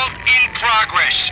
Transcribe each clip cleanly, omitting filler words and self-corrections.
Assault in progress.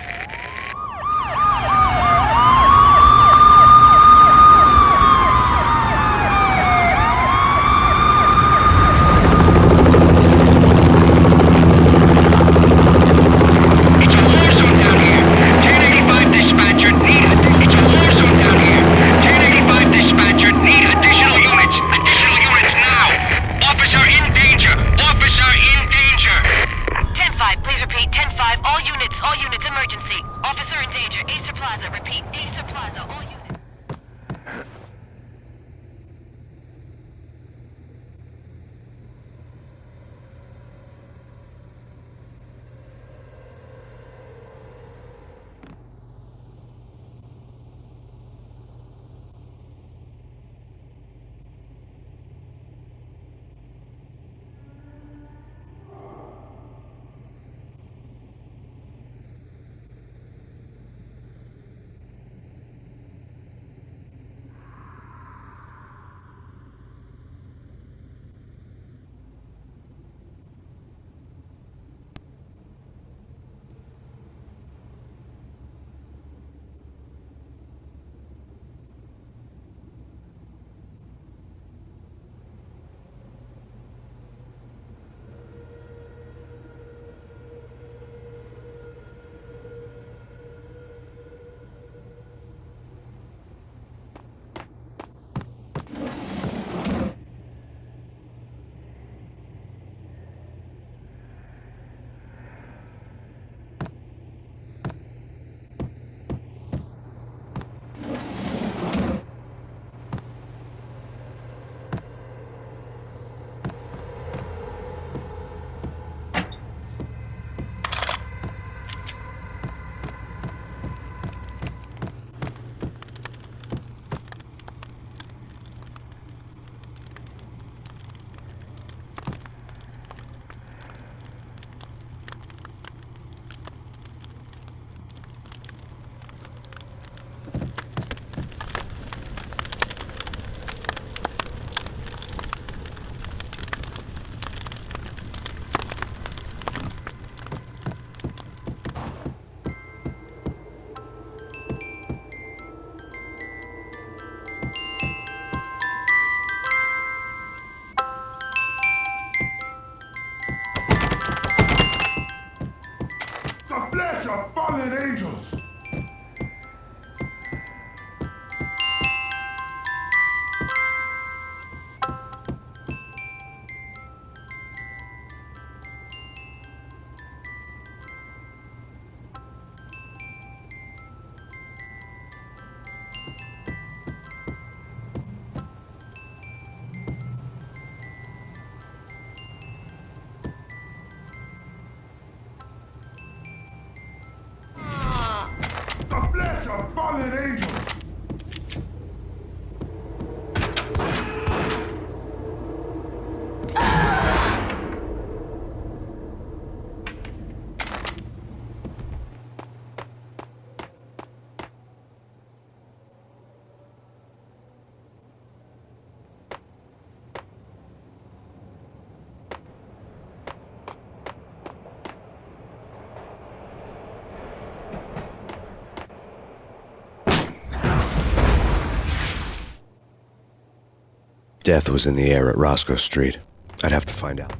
Death was in the air at Roscoe Street. I'd have to find out.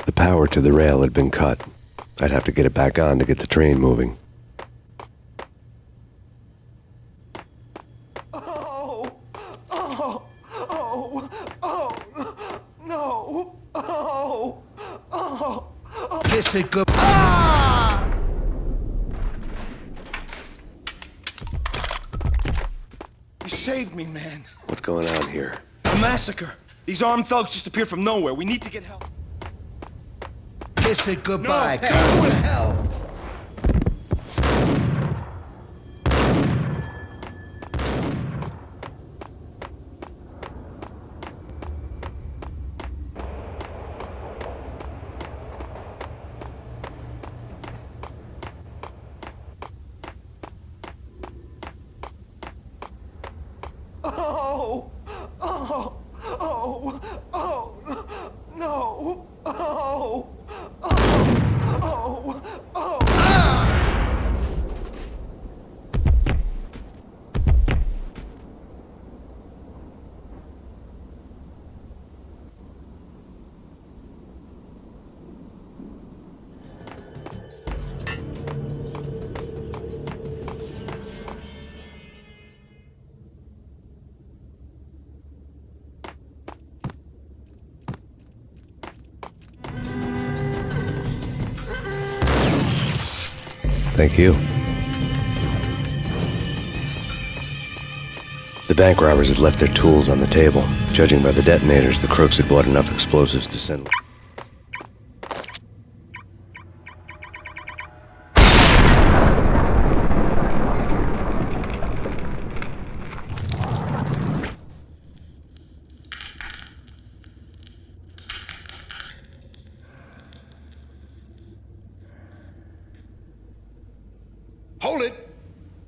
The power to the rail had been cut. I'd have to get it back on to get the train moving. Kiss it good. Ah! You saved me, man. What's going on here? A massacre. These armed thugs just appeared from nowhere. We need to get help. Kiss it goodbye. No, hey, what the hell? Oh, oh, oh, no, oh, oh, oh, oh. Thank you. The bank robbers had left their tools on the table. Judging by the detonators, the crooks had bought enough explosives to send... Hold it!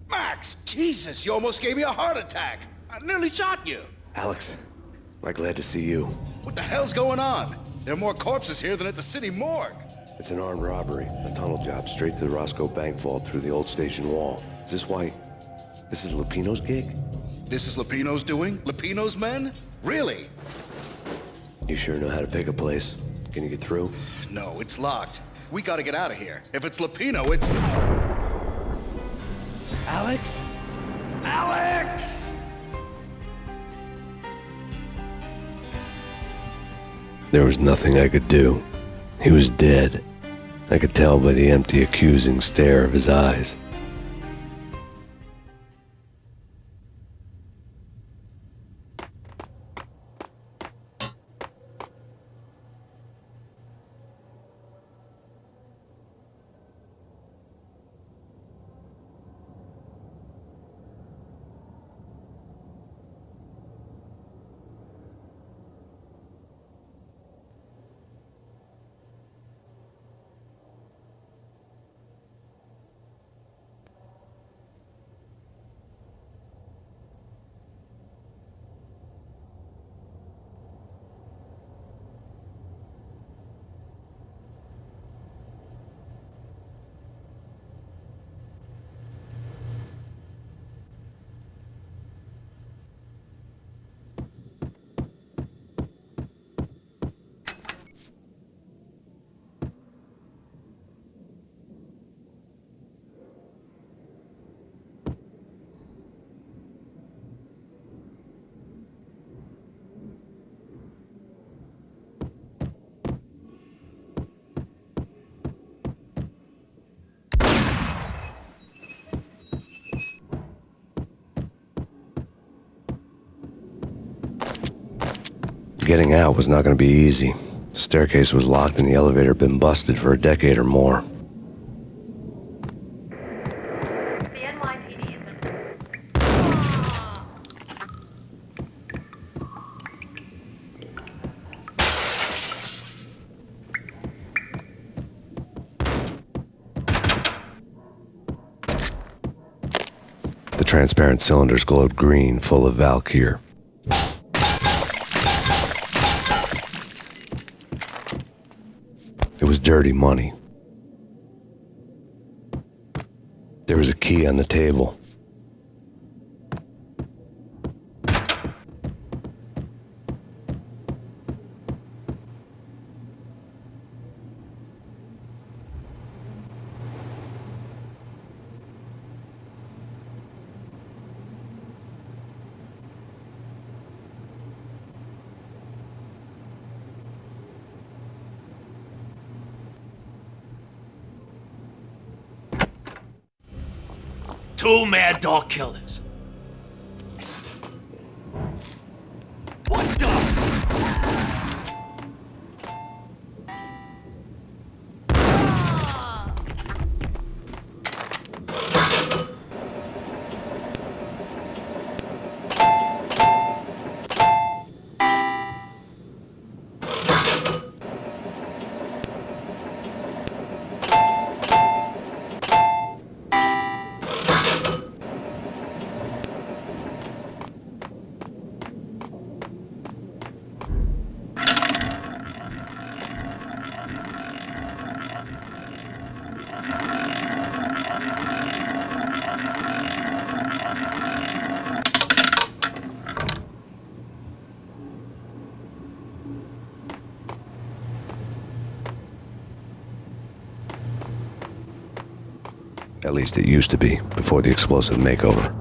Max! Jesus, you almost gave me a heart attack! I nearly shot you! Alex, I'm glad to see you. What the hell's going on? There are more corpses here than at the city morgue. It's an armed robbery, a tunnel job straight to the Roscoe Bank vault through the old station wall. Is this why... this is Lupino's gig? This is Lupino's doing? Lupino's men? Really? You sure know how to pick a place? Can you get through? No, it's locked. We gotta get out of here. If it's Lupino, it's... Alex? Alex! There was nothing I could do. He was dead. I could tell by the empty, accusing stare of his eyes. Getting out was not going to be easy. The staircase was locked and the elevator had been busted for a decade or more. The NYPD is The transparent cylinders glowed green, full of Valkyr. It was dirty money. There was a key on the table. Two mad dog killers. What the? At least it used to be, before the explosive makeover.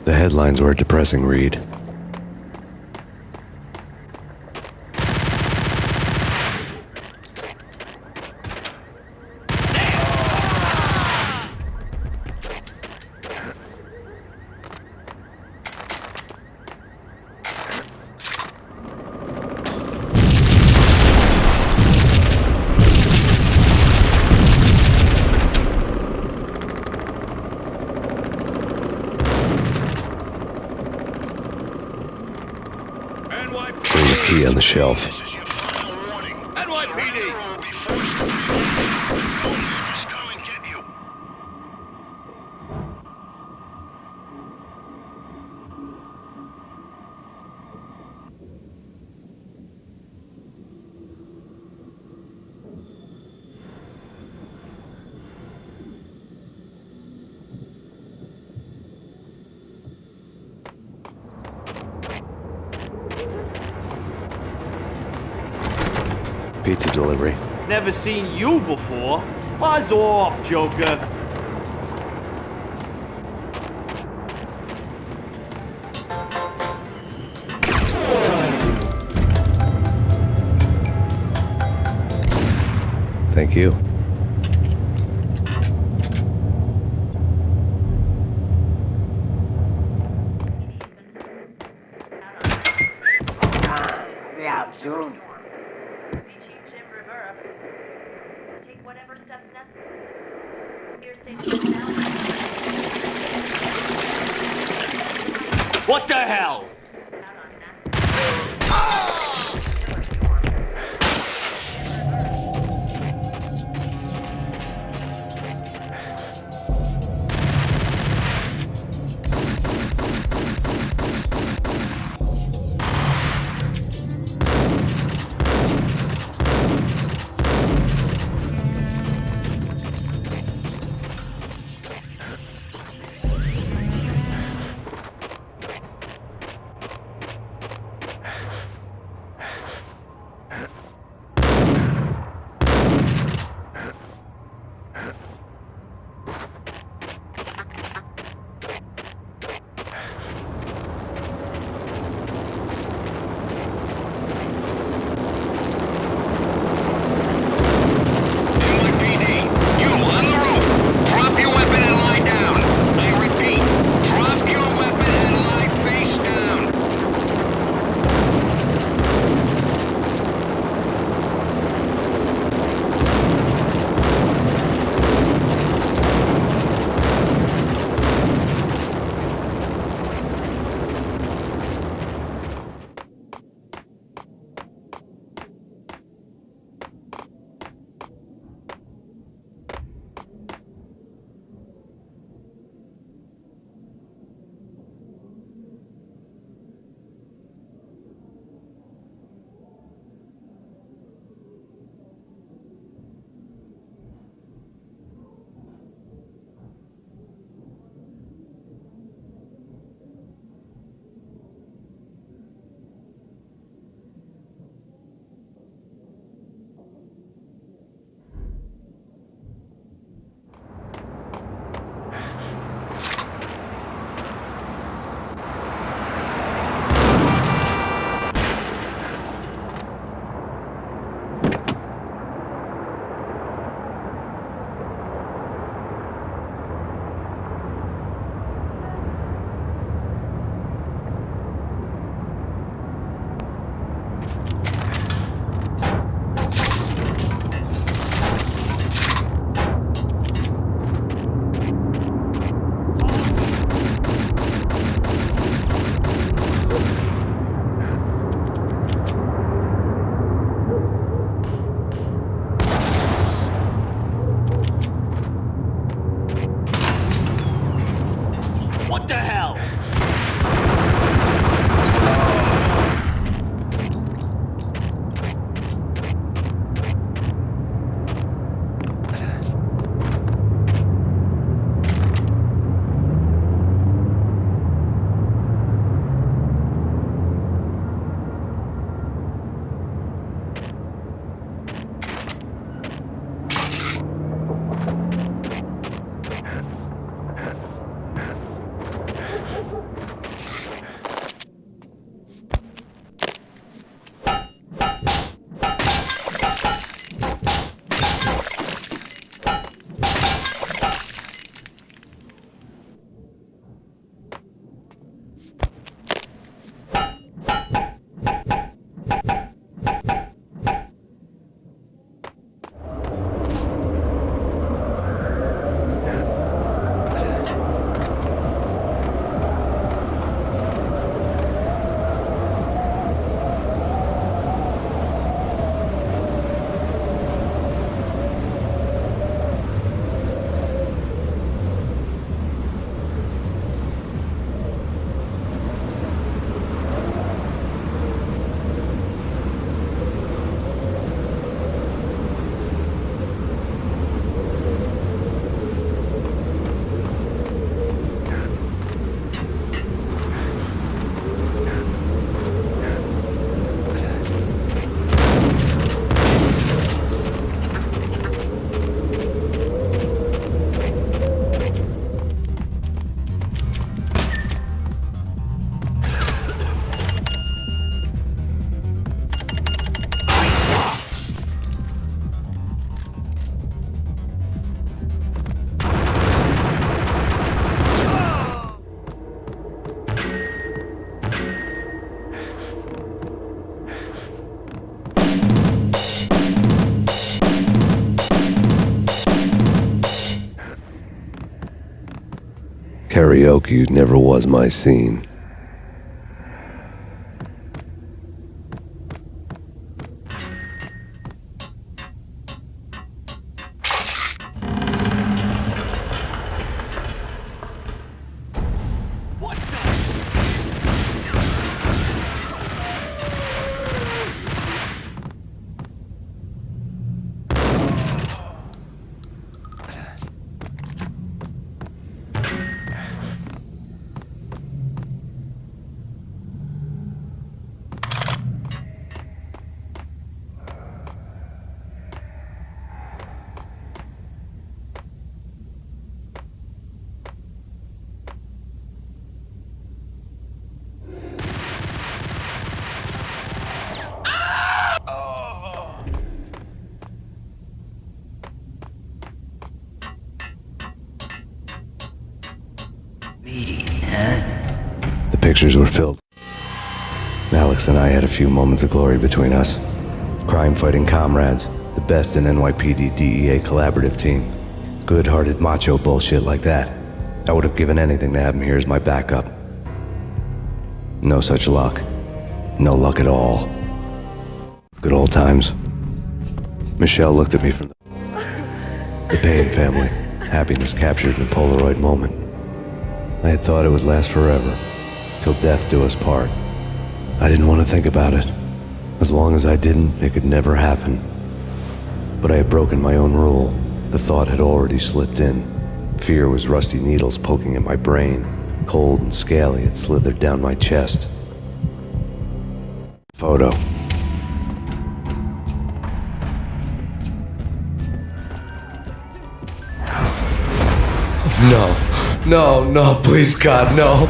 The headlines were a depressing read. There's a key on the shelf. Pizza delivery. Never seen you before. Buzz off, Joker. Thank you. Yeah, soon. Take whatever steps necessary. Here's safety now. What the hell? Count on that. Karaoke never was my scene. The pictures were filled. Alex and I had a few moments of glory between us. Crime-fighting comrades, the best in NYPD DEA collaborative team. Good-hearted macho bullshit like that. I would have given anything to have him here as my backup. No such luck. No luck at all. Good old times. Michelle looked at me from the Payne family. Happiness captured in a Polaroid moment. I had thought it would last forever, till death do us part. I didn't want to think about it. As long as I didn't, it could never happen. But I had broken my own rule. The thought had already slipped in. Fear was rusty needles poking at my brain. Cold and scaly, it slithered down my chest. Photo. No, please God, no.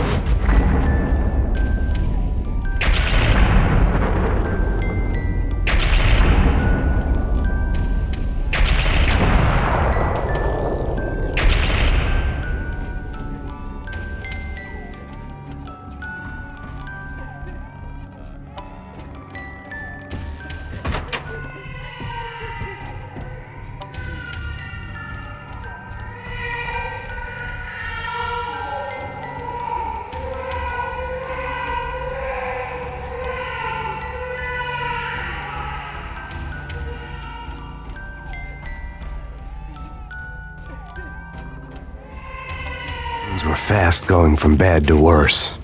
Things were fast going from bad to worse.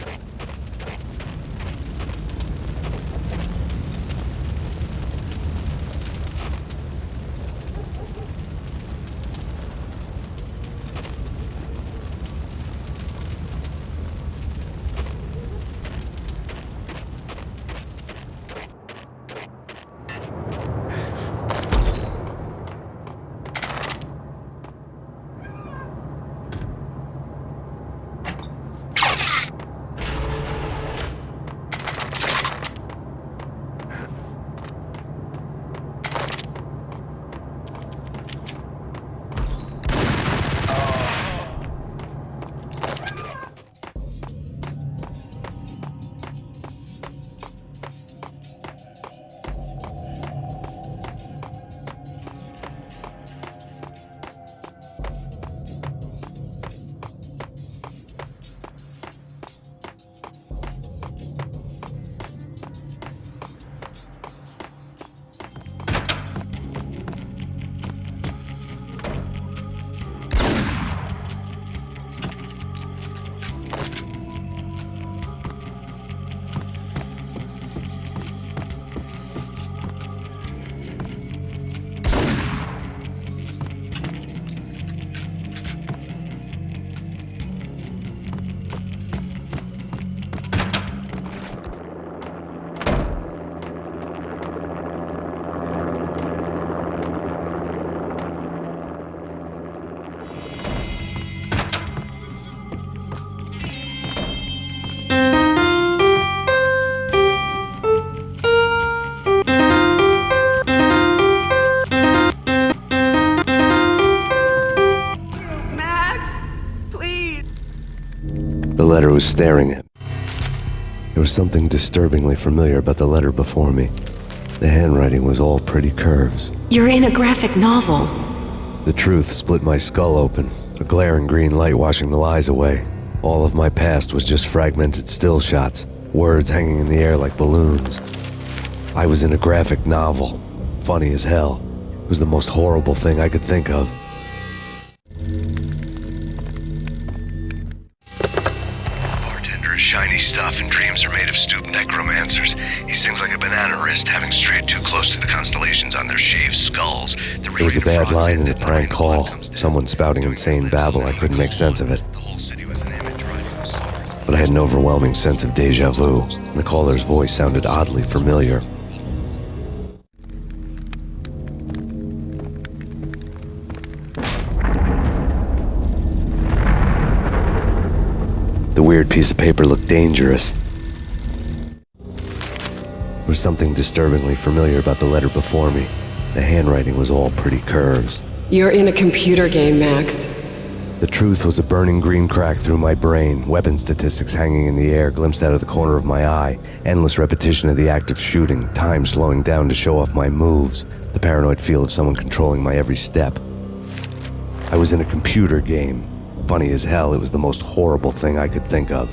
The letter was staring at me. There was something disturbingly familiar about the letter before me. The handwriting was all pretty curves. You're in a graphic novel. The truth split my skull open, a glaring green light washing the lies away. All of my past was just fragmented still shots, words hanging in the air like balloons. I was in a graphic novel. Funny as hell. It was the most horrible thing I could think of. Bartender is shiny stuff and dreams are made of stooped necromancers. He sings like a banana wrist, having strayed too close to the constellations on their shaved skulls. There was a bad line in the prank call. Someone spouting insane babble. I couldn't make sense of it. But I had an overwhelming sense of deja vu. The caller's voice sounded oddly familiar. The weird piece of paper looked dangerous. There was something disturbingly familiar about the letter before me. The handwriting was all pretty curves. You're in a computer game, Max. The truth was a burning green crack through my brain, weapon statistics hanging in the air, glimpsed out of the corner of my eye, endless repetition of the act of shooting, time slowing down to show off my moves, the paranoid feel of someone controlling my every step. I was in a computer game. Funny as hell, it was the most horrible thing I could think of.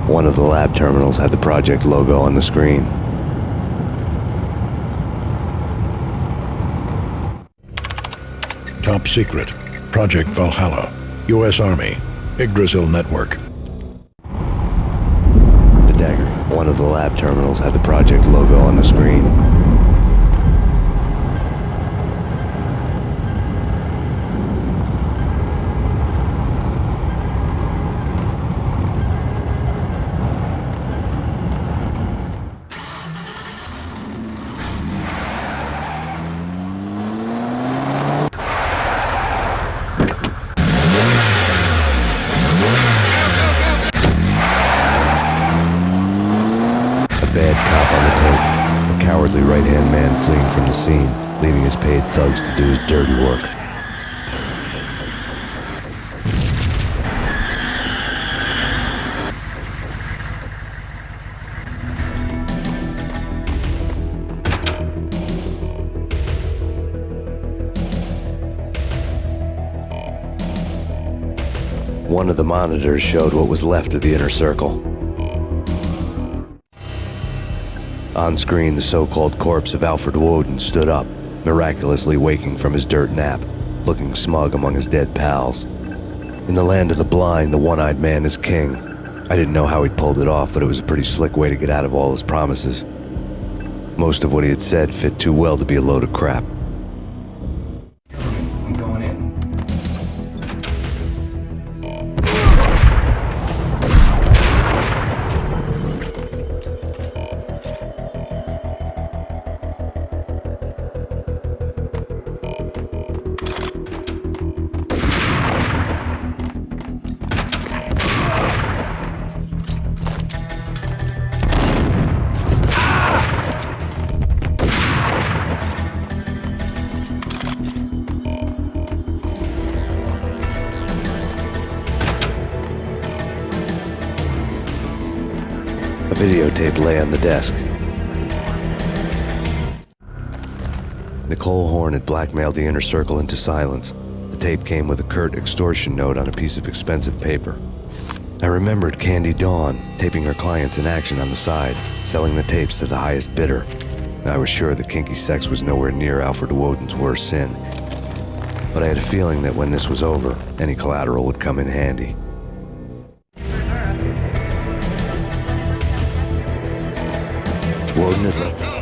One of the lab terminals had the project logo on the screen. Top secret. Project Valhalla. U.S. Army. Yggdrasil Network. The dagger. One of the lab terminals had the project logo on the screen. Bad cop on the tape. A cowardly right-hand man fleeing from the scene, leaving his paid thugs to do his dirty work. One of the monitors showed what was left of the inner circle. On screen, the so-called corpse of Alfred Woden stood up, miraculously waking from his dirt nap, looking smug among his dead pals. In the land of the blind, the one-eyed man is king. I didn't know how he'd pulled it off, but it was a pretty slick way to get out of all his promises. Most of what he had said fit too well to be a load of crap. I'm going in. A videotape lay on the desk. Nicole Horn had blackmailed the inner circle into silence. The tape came with a curt extortion note on a piece of expensive paper. I remembered Candy Dawn taping her clients in action on the side, selling the tapes to the highest bidder. I was sure that kinky sex was nowhere near Alfred Woden's worst sin. But I had a feeling that when this was over, any collateral would come in handy. Woden had left.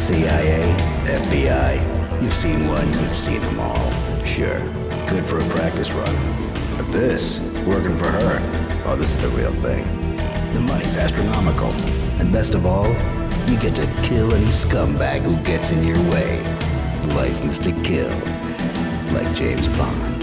CIA, FBI, you've seen one, you've seen them all. Sure, good for a practice run. But this, working for her, oh, this is the real thing. The money's astronomical. And best of all, you get to kill any scumbag who gets in your way. License to kill, like James Bond.